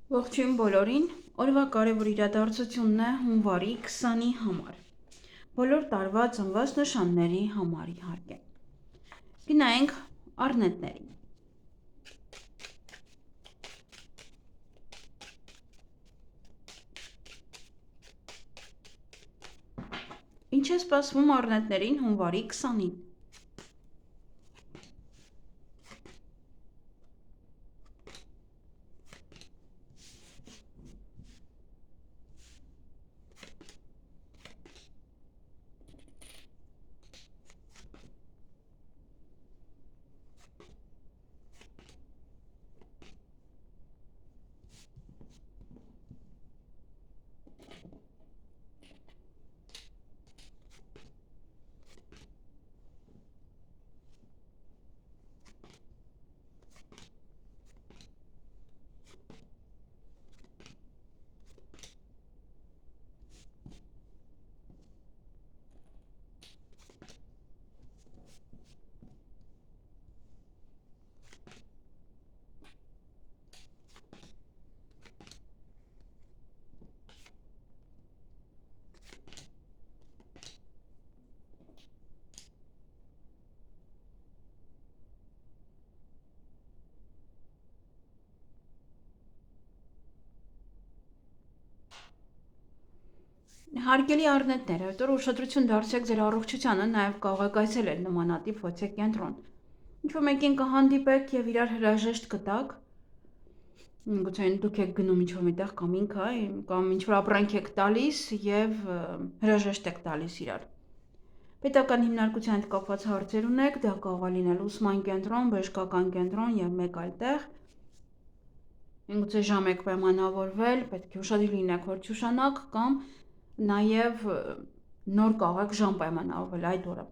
Ողջույն բոլորին, օրվա կարևոր իրադարձությունն է հունվարի 20-ի համար, բոլոր տարվա ծնված նշանների համար իհարկե։ Գնայինք առնետներին։ Ինչ է սպասվում առնետներին հունվարի 20-ին։ Հարգելի առնետներ, հետո ուշադրություն դարձրեք ձեր առողջությանը, նաև կարող եք այցելել նմանատիպ ոչ կենտրոն։ Ինչ-որ մեկին կհանդիպեք եւ իրար հրաժեշտ կտաք, գուցե դուք եք գնում ինչ-որ միտեղ կամ ինքը, կամ ինչ-որ ապրանք եք տալիս եւ հրաժեշտ եք տալիս իրար։ Պետական հիմնարկության հետ կապված հարցեր ունեք, դա կարող է լինել ուսման կենտրոն, բժշկական կենտրոն եւ մեկ այլ տեղ։ Գուցե ժամ եք պայմանավորվել, պետք է ուշադիր լինեք, որ չուշանաք կամ նաև նոր կարող եք ժամ պայմանավորվել այդ օրը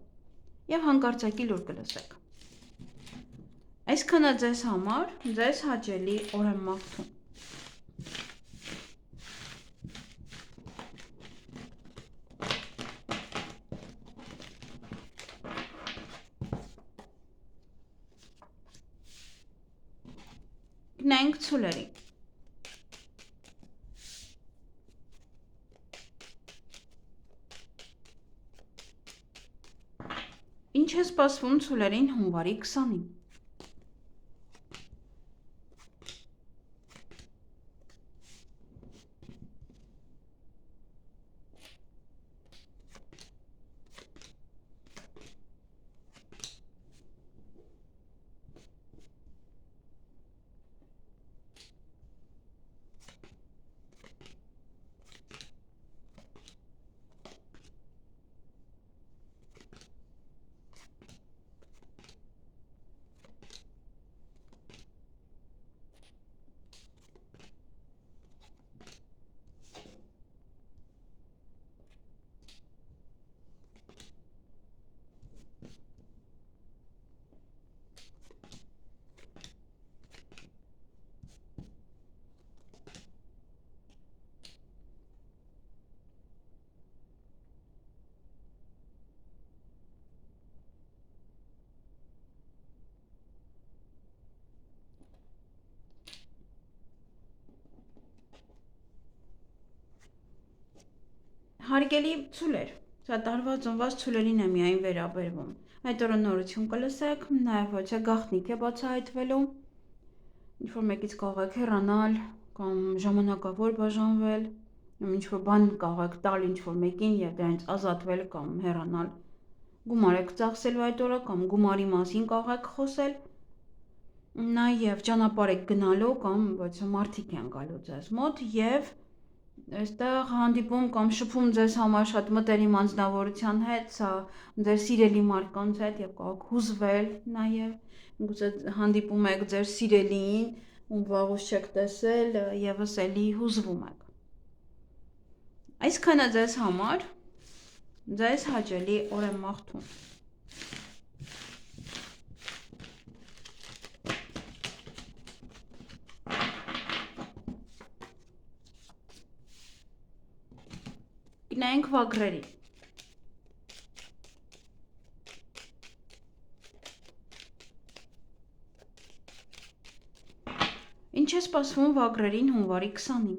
եւ հանկարծակի լուր կլսեք։ Այսքանը ձեզ համար, ձեզ հաճելի օր եմ մաղթում։ Գնանք ցուլերի։ Ինչ է սպասվում ցուլերին հունվարի 20-ին։ Հարգելի ցուլեր, սա տարվա ծնված ցուլերին է միայն վերաբերվում։ Այդ օրը նորություն կլսեք, նաև ոչ է գաղտնիք է բացահայտվելու, ինչ-որ մեկից կարող եք հեռանալ կամ ժամանակավոր բաժանվել, ինչ-որ բան կարող եք տալ ինչ-որ մեկին եւ դրանից ազատվել կամ հեռանալ։ Գումար եք ծախսելու այդ օրը կամ գումարի մասին կարող եք խոսել, նաև ճանապարհ եք գնալու կամ ոչ մարդիկ են գալու ձեզ մոտ եւ այստեղ հանդիպում կամ շփում ձեզ համար շատ մտերիմ անձնավորության հետ, սա ձեր սիրելի մարդկանց հետ եւ կարող հուզվել նաեւ, գուցե հանդիպում եք ձեր սիրելիին, ում վաղուց չեք տեսել, եւս էլի հուզվում եք։ Այսքանը ձեզ համար, ձեզ հաճելի օր եմ մաղթում։ Գնանք վագրերի։ Ինչ Ինչ է սպասվում վագրերին հունվարի 20-ին։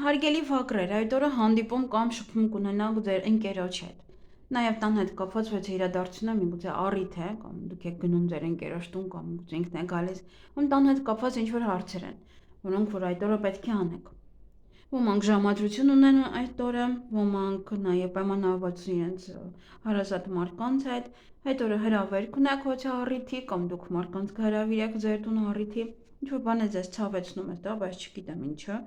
Հարգելի վագրեր, այդ օրը հանդիպում կամ շփում կունենաք ձեր ընկերոջ հետ։ Նաև տան հետ կապված ոչ իրադարձությունը միգուցե առիթ է, կամ դուք եք գնում ձեր ընկերոջ տուն կամ միգուցե ինքն է գալիս, կամ տան հետ կապված ինչ-որ հարցեր են, որոնք որ այդ օրը պետք է անեք։ Ոմանք ժամադրություն ունեն այդ օրը, ոմանք նաև պայմանավորվածություն իրենց հարազատ մարդկանց հետ, այդ օրը հրավերք ունեք ոչ առիթի, կամ դուք մարդկանց կհրավիրեք ձեր տուն առիթի, ինչ-որ բան է ձեզ ցավեցնում է դա, բայց չգիտեմ ինչը։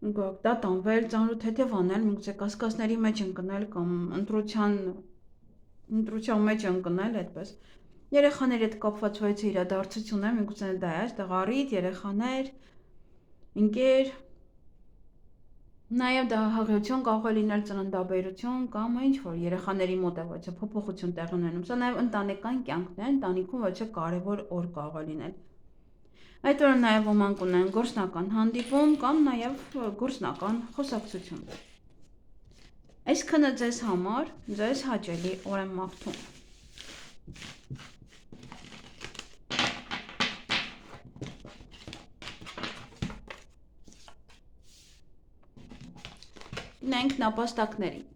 Դա տանվել, ծանրութ հետև անել, միգուցե կասկածների մեջ ընկնել կամ ընտրության մեջ ընկնել, այդպես։ Երեխաների հետ կապված ոչ իրադարձություն է, միգուցե դա է, այստեղ առիթ, երեխաներ, ընկեր, նաև դա հաղորդություն կարող է լինել ծննդաբերություն կամ ինչ-որ երեխաների մոտ է ոչ փոփոխություն տեղի ունենում։ Սա նաև ընտանեկան կյանքն է, ընտանիքում ոչ կարևոր օր կարող է լինել։ Այդ օրը նաև ոմանք ունեն գործնական հանդիպում կամ նաև գործնական խոսակցություն։ Այսքանը ձեզ համար, ձեզ հաճելի օր եմ մաղթում։ Գնանք նապաստակներին։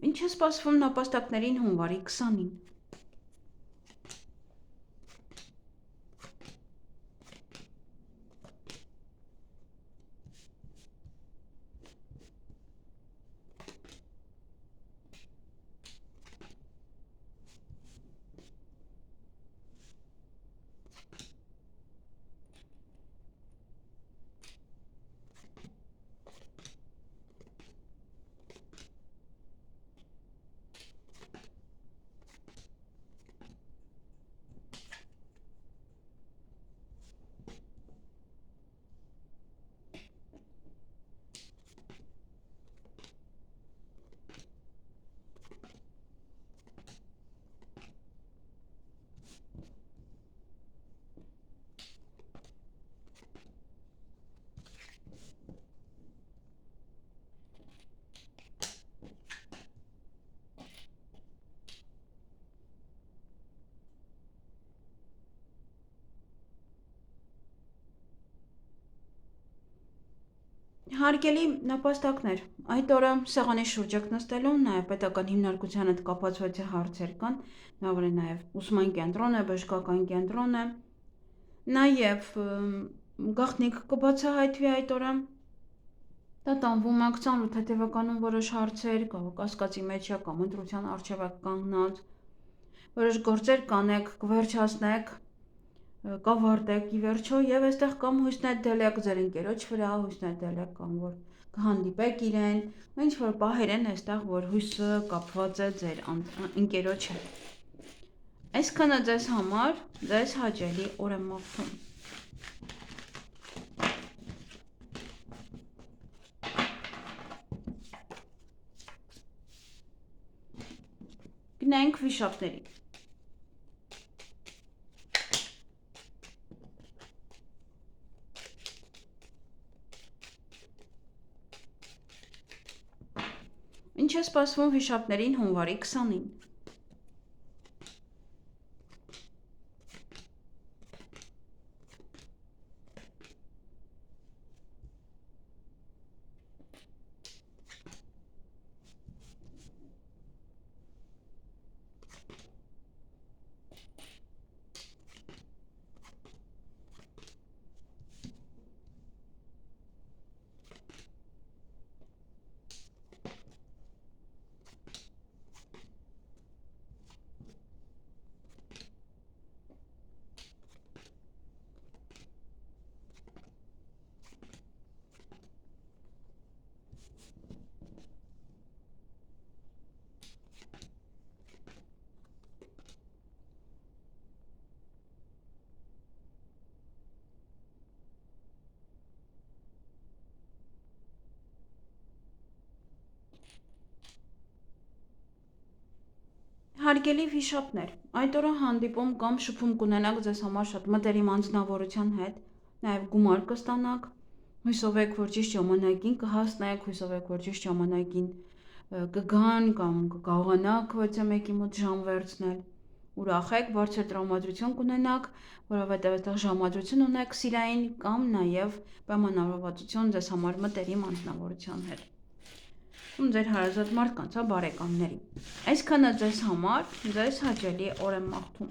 Ինչ է սպասվում նապաստակներին հունվարի 20-ին։ Հարգելի նապաստակներ, այդ օրը սեղանի շուրջ եք նստելու, նաև պետական հիմնարկության հետ կապված ոչ հարցեր կան, նա որ է նաև ուսման կենտրոն է, բժշկական կենտրոն է, նաև գաղտնիք կբացահայտվի այդ օրը, դա տանվում է ծանոթ հետևականում որոշ հարցեր, կասկածի մեջ է կամ ընտրության առջև եք կանգնած, որոշ գործեր կանեք, կվերջացնեք, կավարտեք ի վերջո եւ այստեղ կամ հույսներ եք ձեր ընկերոջ վրա, հույսներ եք կամ որ կհանդիպեք իրեն, ինչ որ բաներ են այստեղ, որ հույսը կապված է ձեր ընկերոջ հետ։ Այսքանը ձեզ համար, ձեզ հաճելի օր եմ մաղթում։ Գնանք վիշապների։ Ինչ է սպասվում վիշապներին հունվարի 20-ին։ Հարգելի վիշապներ, այդ օրը հանդիպում կամ շփում կունենաք ձեզ համար շատ մտերիմ անձնավորության հետ, նաև գումար կստանաք, հույսով եք, որ ճիշտ ժամանակին կհասնեք, հույսով եք, որ ճիշտ ժամանակին կգան կամ կկարողանաք 6-1-ի մոտ ժամ վերցնել, ուրախ եք, բարձր տրամադրություն կունենաք, որովհետև այդտեղ ժամադրություն ունեք սիրային կամ նաև պայմանավորվածություն ձեզ համար մտերիմ անձնավորության հետ։ Ձեր հարազատ մարդկանց, բարեկամների։ Այսքանը ձեզ համար, ձեզ հաճելի օր եմ մաղթում։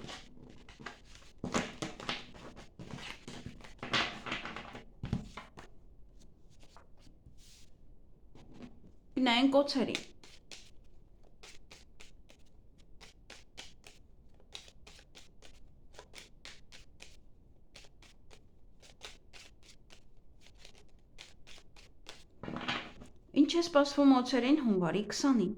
Գնային կոչերի։ Ինչ է սպասվում օձերին հունվարի 20-ին։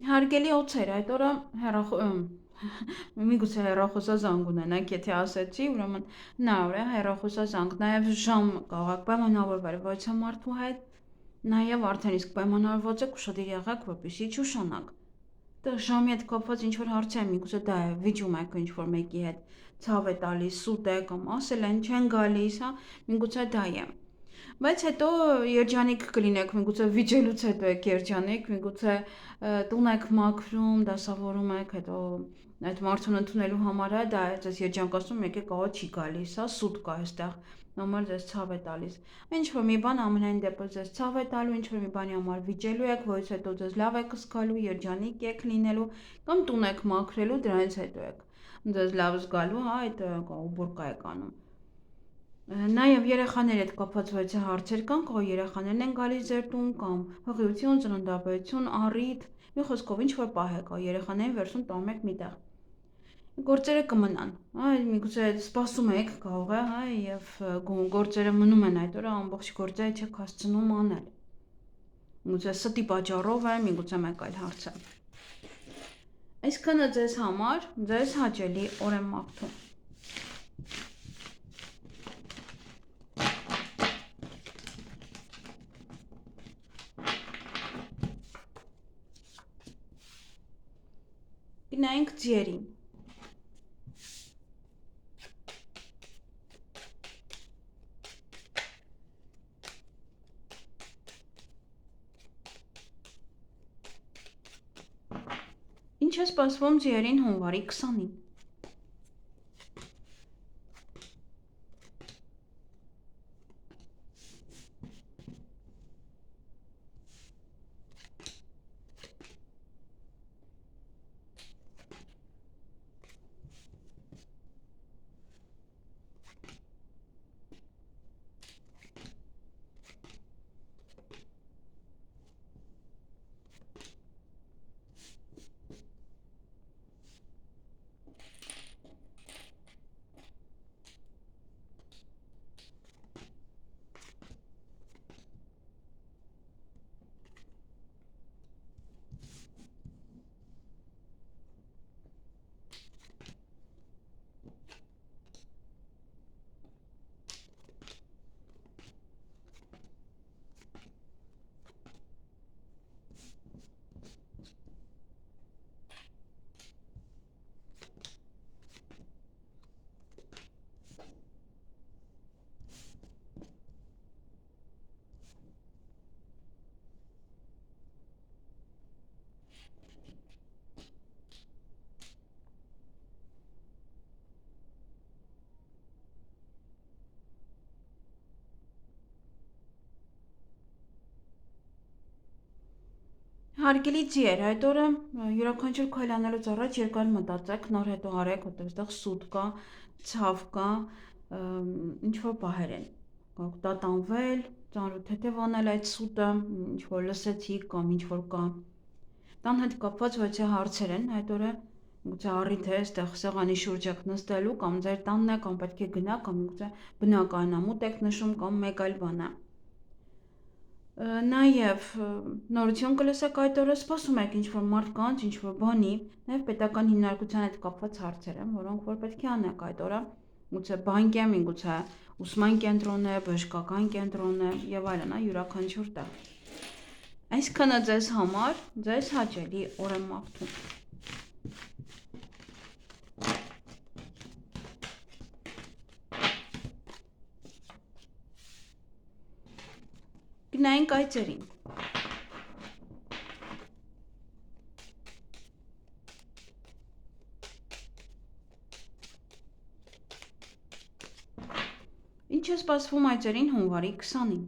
Հարգելի օձեր, այդ օրը միգուցե հեռախոսազանգ ունենաք, եթե ասեցի, ուրեմն հնարավոր է հեռախոսազանգ, նաև ժամ կարող պայմանավորվել ոչ մարդու հետ, նաև արդեն իսկ պայմանավորված եք ուշադիր եղեք, որպեսզի չուշանաք։ Դա ժամի հետ կապված ինչ որ հարց է, միգուցե դա է, վիճում եք ինչ որ մեկի հետ, ցավ է տալիս, սուտ է կամ ասել են չեն գալիս, հա, միգուցե դա է։ Բայց հետո երջանիկ կլինեք, միգուցե վիճելուց հետո եք երջանիկ, միգուցե տուն եք մաքրում, դասավորում եք, հետո այդ մարդուն ընդունելու համար է, դա է ձեզ երջանկացնում, եկեք կարող չի գալիս, հա, սուտ կա այստեղ, համար ձեզ ցավ է տալիս։ Ինչ որ մի բան ամենայն դեպս ձեզ ցավ է տալու, ինչ որ մի բանի համար վիճելու եք, որից հետո ձեզ լավ եք զգալու, երջանիկ եք լինելու, կամ տուն եք մաքրելու, դրանից հետո եք ձեզ լավ զգալու, հա, այդ ուբորկա եք անում։ Նաև երեխաների հետ կապված ոչ հարցեր կան, կարող երեխաներն են գալիս ձեր տուն կամ հղիություն, ծննդաբերություն, առիթ, մի խոսքով ինչ որ պահ է կա, երեխաներին վերցում տանում եք միտեղ։ Գործերը կմնան, հա, միգուցե սպասում եք կարող է, հա, եւ գործերը մնում են այդ օրը ամբողջ գործերը չեք հասցնում անել։ Միգուցե ստի պատճառով է, միգուցե մեկ այլ հարց է։ Այսքանը ձեզ համար, ձեզ հաճելի օր եմ մաղթում։ Գնայինք ձիերին։ Ինչ է սպասվում ձիերին հունվարի 20-ին։ Հարգելի ձիեր, այդ օրը յուրաքանչյուր քայլ անելուց առաջ երկար մտածեք, նոր հետո արեք, որտեղ այստեղ սուտ կա, ցավ կա, ինչ-որ պահեր են։ Կարող տատանվել, ծանրու թեթև անել այդ սուտը, ինչ-որ լսեցիք կամ ինչ-որ կա։ Տան հետ կապված ոչ թե հարցեր են, այդ օրը գուցե առիթ է այստեղ սեղանի շուրջ եք նստելու, կամ ձեր տանն է, կամ պետք է գնա, կամ գուցե բնակարանամուտ եք նշում, կամ մեկ այլ բան է։ Նաև նորություն կլսեք այդ օրը, սպասում եք ինչ-որ մարդկանց, ինչ-որ բանի, նաև պետական հիմնարկության հետ կապված հարցեր են, որոնք որ պետք է անեք այդ օրը, գուցե բանկ է, միգուցե ուսման կենտրոն է, բժշկական կենտրոն է եւ այլն, յուրաքանչյուր տեղ։ Այսքանը ձեզ համար, ձեզ հաճելի օր եմ մաղթում։ Գնայինք այծերին։ Ինչ է սպասվում այծերին հունվարի 20-ին։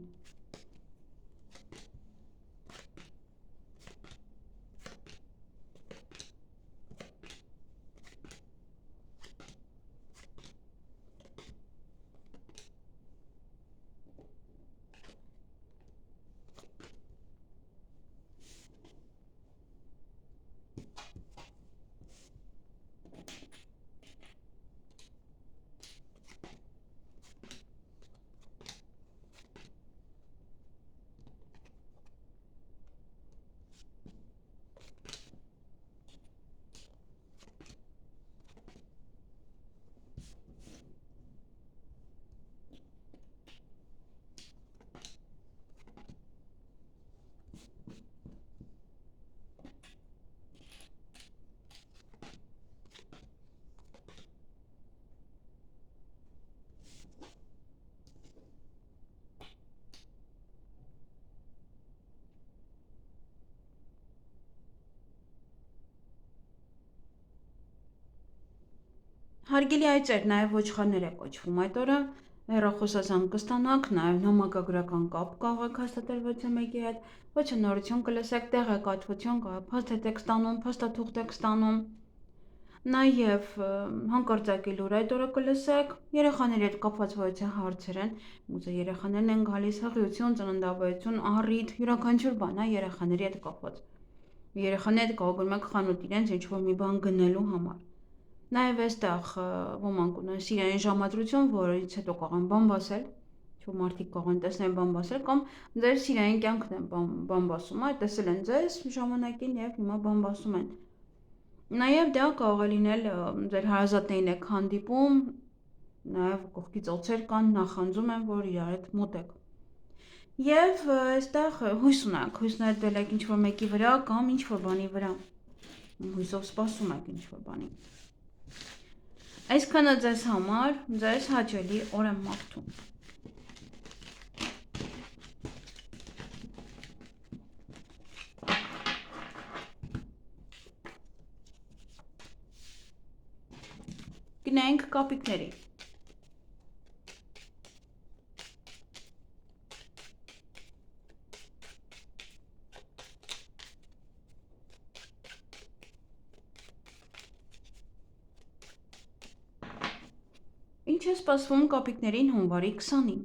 Հարգելի այծեր, նաև ոչխարներ է կոչվում այդ օրը, հեռախոսազանգ կստանաք, նաև նամակագրական կապ կարող եք հաստատել ոչ մեկի հետ, ոչ նորություն կլսեք, տեղեկատվություն կա, փաստ եք ստանում, փաստաթուղթ եք ստանում, նաև հանկարծակի լուր այդ օրը կլսեք, երեխաների հետ կապված ոչ հարցեր են, գուցե երեխաներն են գալիս, հղիություն, ծննդաբերություն, առիթ, յուրաքանչյուր բան է երեխաների հետ կապված։ Երեխաների հետ կարող գնում եք խանութ իրենց ինչ-որ մի բան գնելու համար։ Նաև այստեղ ոմանք ունեն սիրային ժամադրություն, որից հետո կարող են բամբասել, ինչ-որ մարդիկ կարող են տեսնել բամբասել, կամ ձեր սիրային կյանքն են բամբասում, տեսել են ձեզ ժամանակին եւ հիմա բամբասում են։ Նաև դա կարող է լինել ձեր հարազատներին եք հանդիպում, նաև կողքից օծեր կան, նախանձում են, որ իրար հետ մոտ եք։ Եվ այստեղ հույս ունեք, հույս ներդրել եք ինչ-որ մեկի վրա կամ ինչ-որ բանի վրա։ Հույսով սպասում եք ինչ-որ բանի։ Այսքանը ձեզ համար, ձեզ հաճելի օր եմ մաղթում։ Գնայինք կապիկների։ Ինչ է սպասվում կապիկներին հունվարի 20-ին։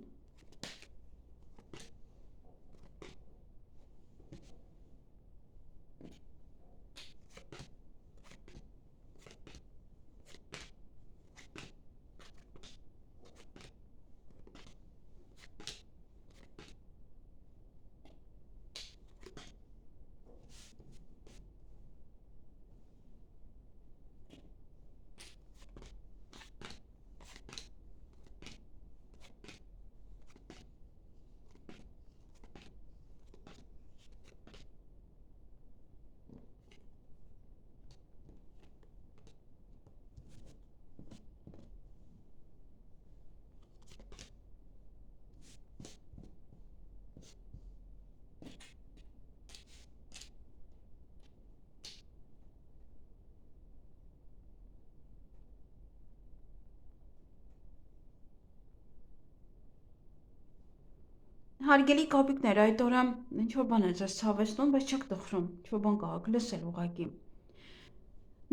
Հարգելի կապիկներ, այդ օրը ինչ-որ բան է ձեզ ցավեցնում, բայց չեք տխրում, ինչ-որ բան կարաք լսել ուղղակի։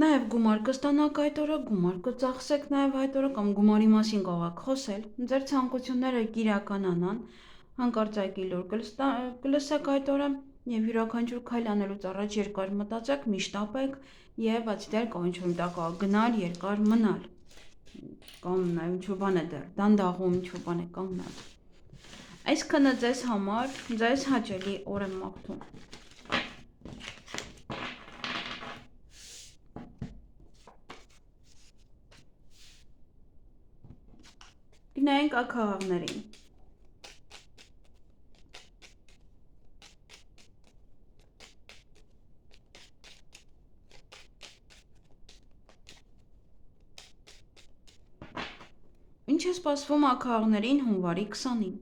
Նաև գումար կստանաք այդ օրը, գումար կծախսեք նաև այդ օրը կամ գումարի մասին կարաք խոսել, ձեր ցանկությունները կիրականանան, հանկարծակի լուր կլսեք այդ օրը եւ յուրաքանչյուր քայլ անելուց առաջ երկար մտածեք, միշտ ապեք եւ բացի դեռ կամ ինչ-որ մտակ գնալ, երկար մնալ։ Կամ նաև ինչ-որ բան է դեռ, դանդաղում ինչ-որ բան է կանգնել։ Այսքանը ձեզ համար, ձեզ հաճելի օր եմ մաղթում։ Գնայինք աքաղաղներին։ Ինչ է սպասվում աքաղաղներին հունվարի 20-ին։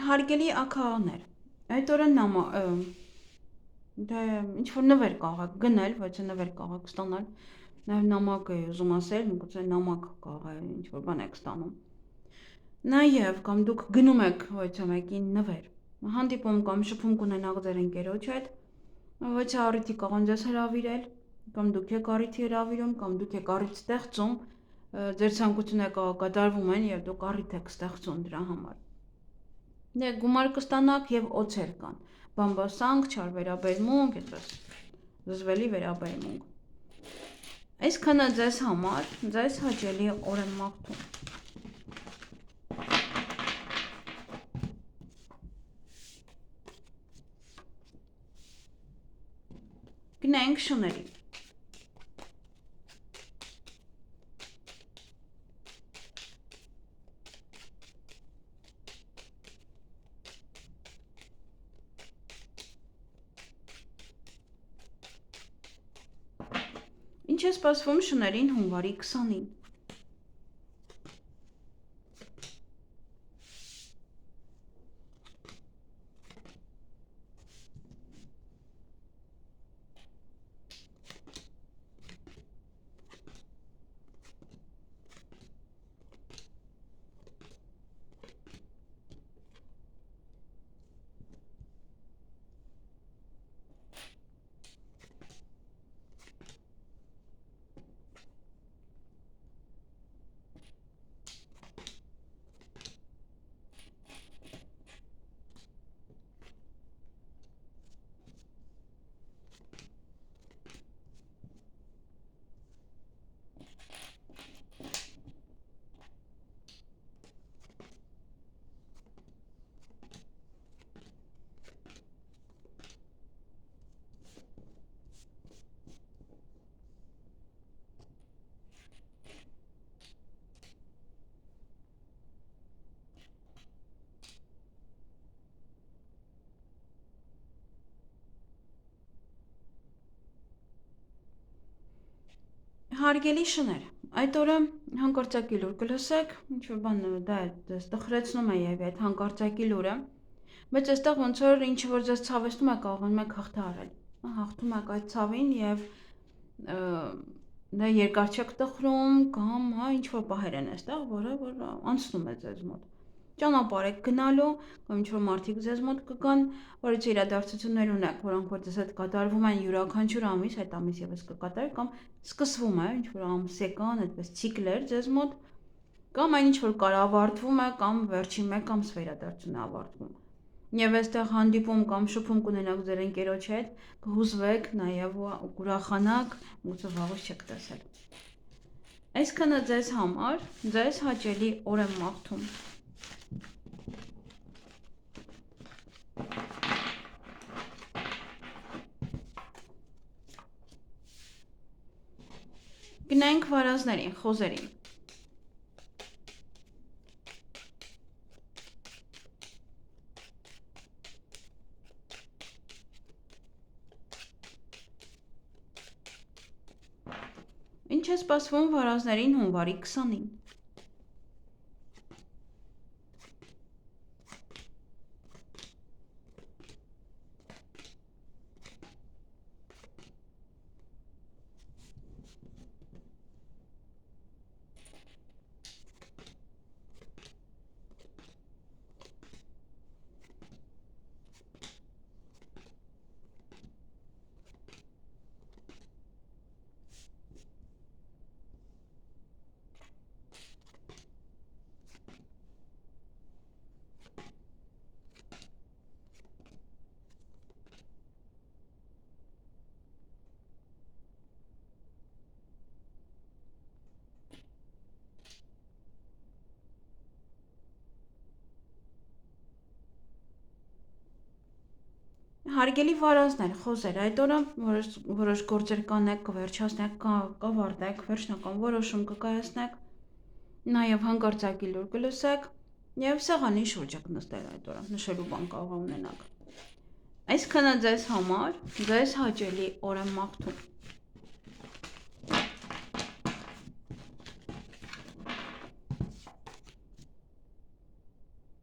Հարգելի աքաղներ, այդ օրը դե ինչ-որ նվեր կարաք գնել, ոչ նվեր կարաք ստանալ, նաև նամակ է ուզում ասել, միգուցե նամակ կարող է ինչ-որ բան եք ստանում։ Նաև կամ դուք գնում եք ոչ մեկին նվեր, հանդիպում կամ շփում կունենաք ձեր ընկերոջ հետ, ոչ առիթի կարող ձեզ հրավիրել, կամ դուք եք առիթի հրավիրում, կամ դուք եք առիթ ստեղծում, ձեր ցանկությունները կատարվում են եւ դուք առիթ եք ստեղծում դրա համար։ Դե գումար կստանաք եւ օցեր կան։ Բամբասանք, չար վերաբերմունք, այսպես զզվելի վերաբերմունք։ Այսքանը ձեզ համար, ձեզ հաճելի օր եմ մաղթում։ Գնայինք շների։ Ինչ է սպասվում շներին հունվարի 20-ին։ Հարգելի շներ, այդ օրը հանկարծակի լուր կլսեք, ինչ-որ բան դա ձեզ տխրեցնում է եւ այդ հանկարծակի լուրը, բայց այստեղ ոնց որ ինչ որ ձեզ ցավեցնում է կարողանում եք հաղթահարել։ Հաղթում եք այդ ցավին եւ դա երկար չեք տխրում կամ ինչ որ պահեր են այստեղ, որը որ անցնում է ձեզ մոտ։ ճանապարհ եք գնալու, կամ ինչ-որ մարդիկ ձեզ մոտ կգան, որից իրադարձություններ ունեք, որոնք որ ձեզ հետ կատարվում են յուրաքանչյուր ամիս, այդ ամիս եւս կկատարվի, կամ սկսվում է ինչ-որ ամսական, այդպես ցիկլեր ձեզ մոտ, կամ այն ինչ-որ կարավարտվում է, կամ վերջին 1 ամսվա իրադարձությունն է ավարտվում։ Եվ այստեղ հանդիպում կամ շփում կունենաք ձեր ընկերոջ հետ, կհուզվեք, նաև կուրախանաք, գուցե վաղուց չեք տեսել։ Այսքանը ձեզ համար, ձեզ հաճելի օր եմ մաղթում։ Գնանք վարազներին, խոզերին։ Ինչ է սպասվում վարազներին հունվարի 20-ին։ Հարգելի վարազներ, խոզեր, այդ օրը որոշ գործեր կանեք, կվերջացնեք, կավարտեք, վերջնական որոշում կկայացնեք, նաև հանկարծակի լուր կլսեք եւ սեղանի շուրջ եք նստել այդ օրը, նշելու բան կարող ունենաք։ Այսքանը ձեզ համար, ձեզ հաճելի օր եմ մաղթում։